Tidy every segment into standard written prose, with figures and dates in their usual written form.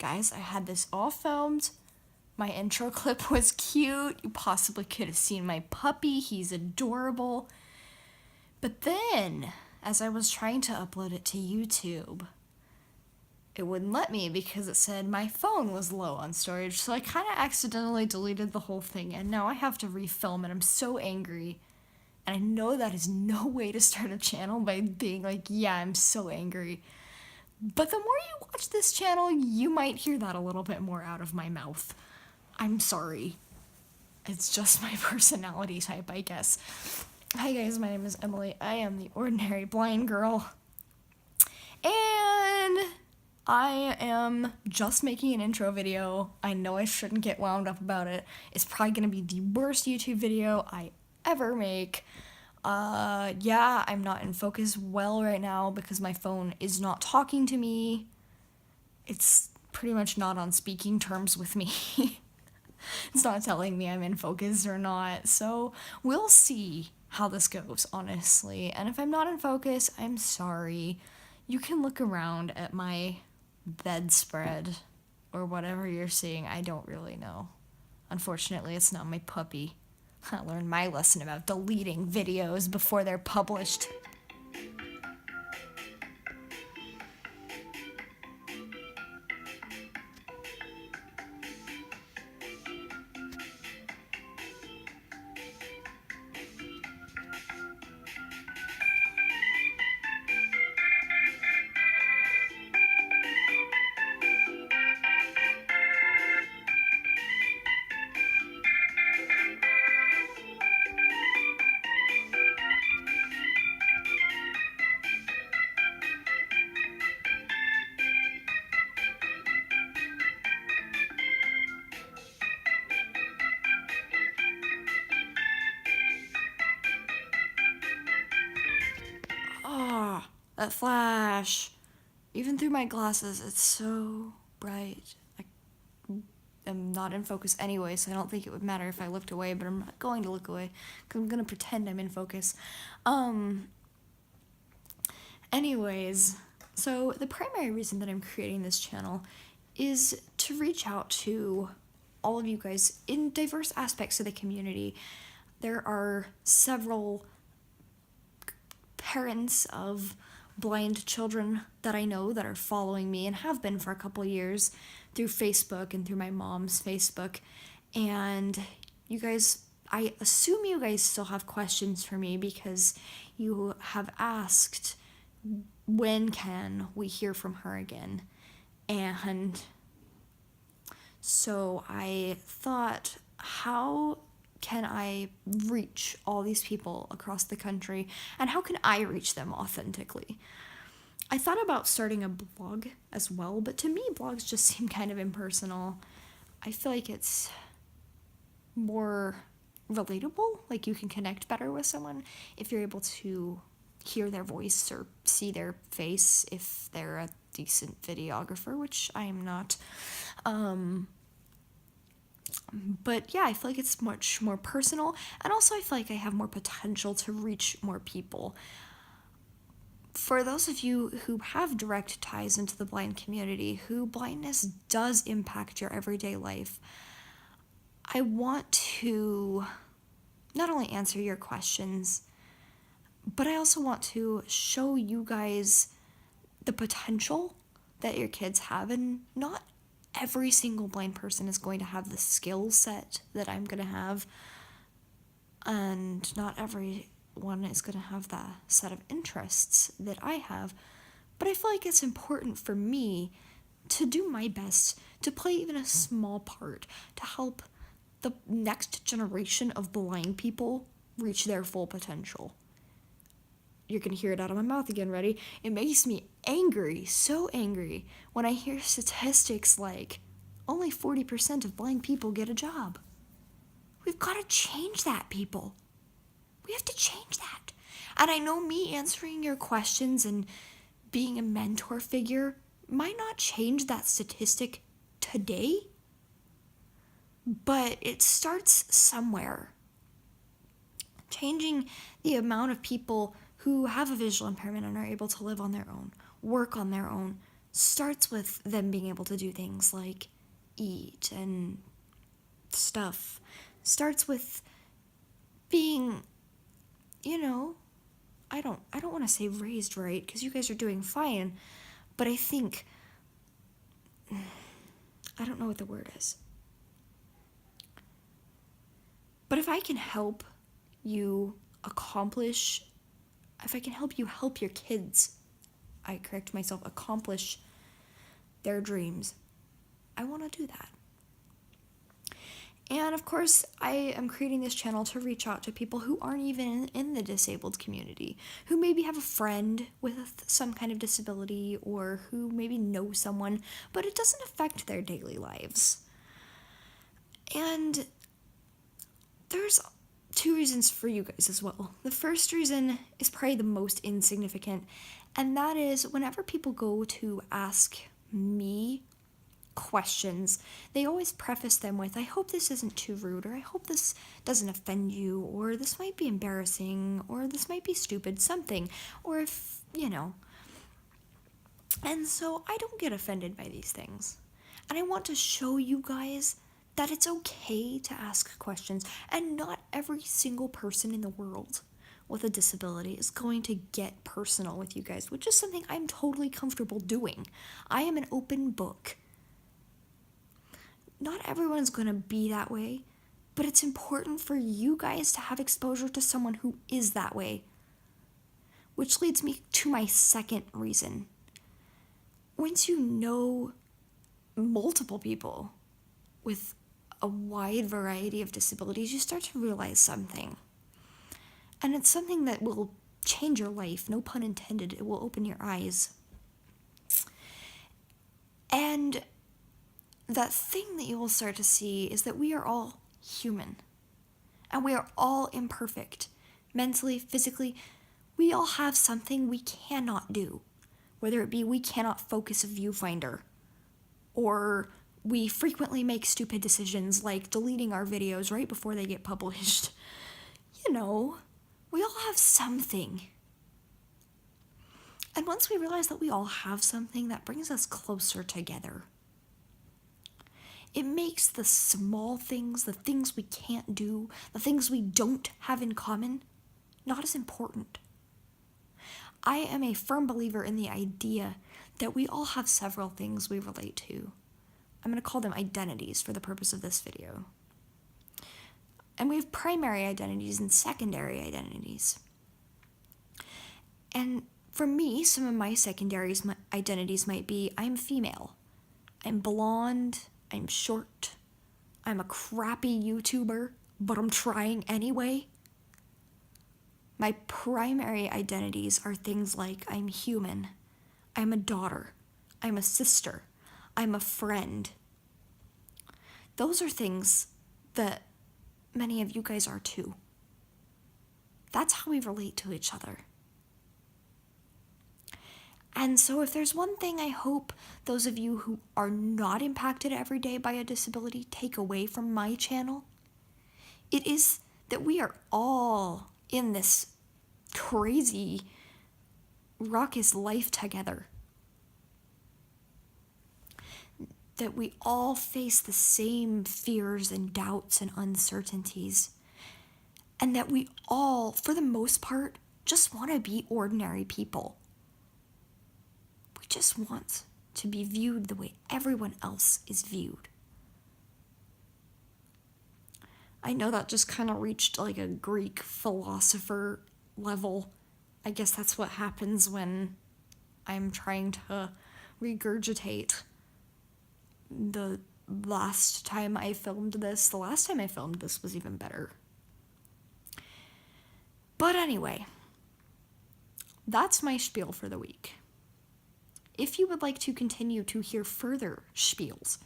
Guys, I had this all filmed. My intro clip was cute. You possibly could have seen my puppy. He's adorable. But then, as I was trying to upload it to YouTube, it wouldn't let me because it said my phone was low on storage. So I kind of accidentally deleted the whole thing, and now I have to refilm, and I'm so angry. And I know that is no way to start a channel by being like, yeah, I'm so angry. But the more you watch this channel, you might hear that a little bit more out of my mouth. I'm sorry. It's just my personality type, I guess. Hi guys, my name is Emily. I am the ordinary blind girl. And I am just making an intro video. I know I shouldn't get wound up about it. It's probably gonna be the worst YouTube video I ever make. Yeah, I'm not in focus well right now because my phone is not talking to me. It's pretty much not on speaking terms with me. It's not telling me I'm in focus or not. So we'll see how this goes, honestly. And if I'm not in focus, I'm sorry. You can look around at my bedspread or whatever you're seeing. I don't really know. Unfortunately, it's not my puppy. I learned my lesson about deleting videos before they're published. Ah, that flash. Even through my glasses, it's so bright. I'm not in focus anyway, so I don't think it would matter if I looked away, but I'm not going to look away because I'm going to pretend I'm in focus. Anyways, so the primary reason that I'm creating this channel is to reach out to all of you guys in diverse aspects of the community. There are several parents of blind children that I know that are following me and have been for a couple years through Facebook and through my mom's Facebook. And you guys, I assume you guys still have questions for me because you have asked, when can we hear from her again? And so I thought, how can I reach all these people across the country, and how can I reach them authentically? I thought about starting a blog as well, but to me, blogs just seem kind of impersonal. I feel like it's more relatable, like you can connect better with someone if you're able to hear their voice or see their face if they're a decent videographer, which I am not. But yeah, I feel like it's much more personal, and also I feel like I have more potential to reach more people. For those of you who have direct ties into the blind community, who blindness does impact your everyday life, I want to not only answer your questions, but I also want to show you guys the potential that your kids have, and not every single blind person is going to have the skill set that I'm going to have, and not everyone is going to have the set of interests that I have. But I feel like it's important for me to do my best to play even a small part to help the next generation of blind people reach their full potential. You're going to hear it out of my mouth again, ready? It makes me angry, so angry, when I hear statistics like only 40% of blind people get a job. We've got to change that, people. We have to change that. And I know me answering your questions and being a mentor figure might not change that statistic today, but it starts somewhere. Changing the amount of people who have a visual impairment and are able to live on their own, work on their own, starts with them being able to do things like eat and stuff. Starts with being, you know, I don't want to say raised right, because you guys are doing fine, but I think, I don't know what the word is. But if I can help you accomplish, if I can help you help your kids, I correct myself, accomplish their dreams, I want to do that. And of course, I am creating this channel to reach out to people who aren't even in the disabled community, who maybe have a friend with some kind of disability, or who maybe know someone, but it doesn't affect their daily lives. And there's two reasons for you guys as well. The first reason is probably the most insignificant, and that is whenever people go to ask me questions, they always preface them with, I hope this isn't too rude, or I hope this doesn't offend you, or this might be embarrassing, or this might be stupid, something, or if, you know. And so I don't get offended by these things. And I want to show you guys that it's okay to ask questions, and not every single person in the world with a disability is going to get personal with you guys, which is something I'm totally comfortable doing. I am an open book. Not everyone's going to be that way, but it's important for you guys to have exposure to someone who is that way. Which leads me to my second reason. Once you know multiple people with a wide variety of disabilities, you start to realize something. And it's something that will change your life, no pun intended. It will open your eyes. And that thing that you will start to see is that we are all human. And we are all imperfect. Mentally, physically, we all have something we cannot do. Whether it be we cannot focus a viewfinder, or we frequently make stupid decisions like deleting our videos right before they get published. You know, we all have something. And once we realize that we all have something, that brings us closer together. It makes the small things, the things we can't do, the things we don't have in common, not as important. I am a firm believer in the idea that we all have several things we relate to. I'm going to call them identities for the purpose of this video. And we have primary identities and secondary identities. And for me, some of my secondary identities might be, I'm female, I'm blonde, I'm short, I'm a crappy YouTuber, but I'm trying anyway. My primary identities are things like I'm human, I'm a daughter, I'm a sister, I'm a friend. Those are things that many of you guys are too. That's how we relate to each other. And so if there's one thing I hope those of you who are not impacted every day by a disability take away from my channel, it is that we are all in this crazy, raucous life together. That we all face the same fears and doubts and uncertainties. And that we all, for the most part, just want to be ordinary people. We just want to be viewed the way everyone else is viewed. I know that just kind of reached like a Greek philosopher level. I guess that's what happens when I'm trying to regurgitate the last time I filmed this. The last time I filmed this was even better. But anyway, that's my spiel for the week. If you would like to continue to hear further spiels,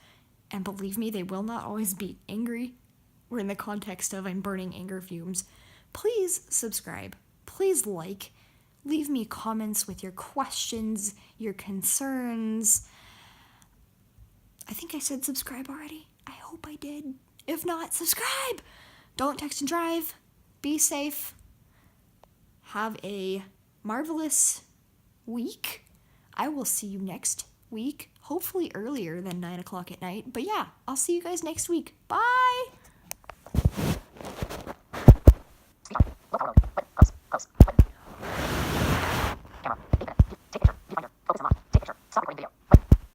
and believe me, they will not always be angry, or in the context of I'm burning anger fumes, please subscribe, please like, leave me comments with your questions, your concerns. I think I said subscribe already. I hope I did. If not, subscribe! Don't text and drive. Be safe. Have a marvelous week. I will see you next week, hopefully earlier than 9 o'clock at night. But yeah, I'll see you guys next week. Bye!